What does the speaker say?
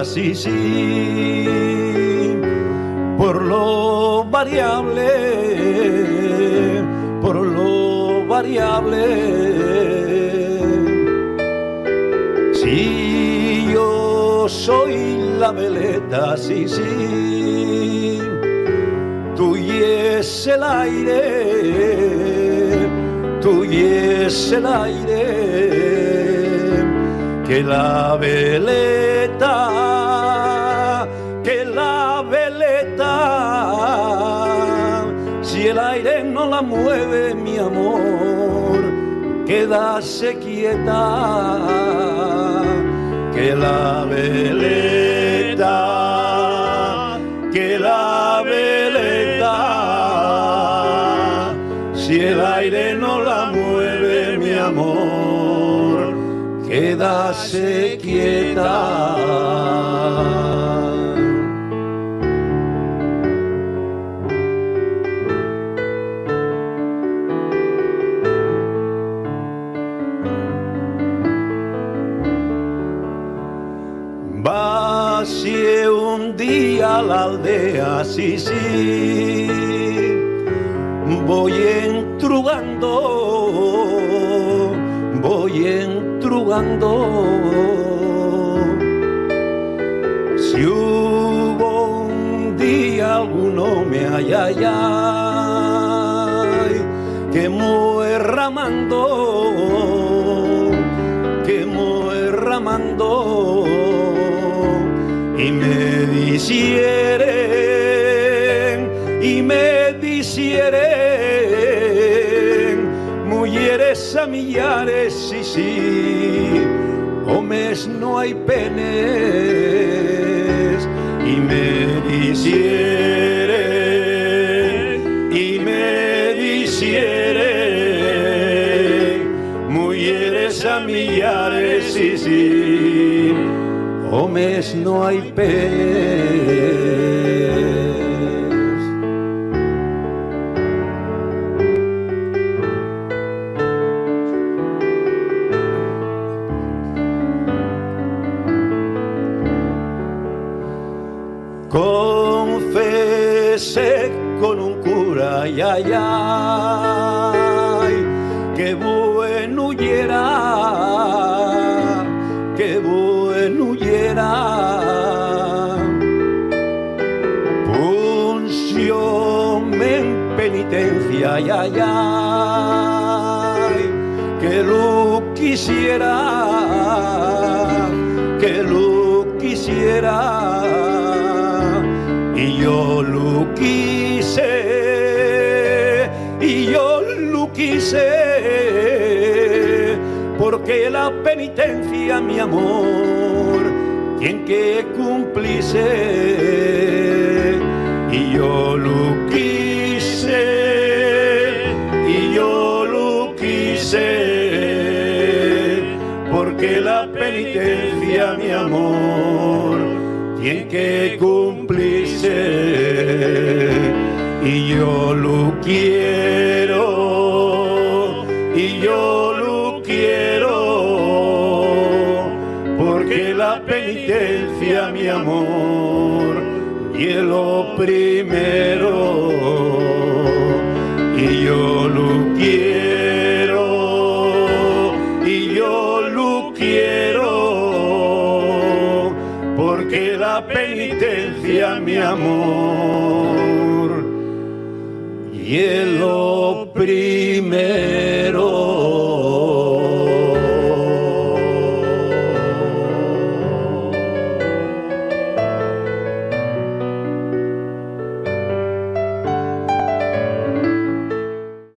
sí, sí, por lo variable, por lo variable. Si yo soy la veleta, sí, sí, tú y es el aire, tú y es el aire, que la veleta, si el aire no la mueve, mi amor, quédase quieta, que la veleta, si el aire no la mueve, mi amor, quédase quieta. Vacié un día a la aldea, sí, sí, voy entrugando, si hubo un día alguno me ay, que ramando, y me disieren mujeres a millares, sí, sí, homes no hay penes, y me disieren mujeres a millares, sí, sí, homes no hay penes. Confesé con un cura, ay, ay, ay, qué bueno era, qué bueno era. Punción en penitencia, ay, ay, ay, que lo quisiera, que lo quisiera. Y yo lo quise, porque la penitencia, mi amor, tiene que cumplirse. Y yo lo quise, porque la penitencia, mi amor, tiene que cumplirse. Y yo lo quiero, porque la penitencia, mi amor, y es lo primero. Y yo lo quiero, porque la penitencia, mi amor, y es lo primero.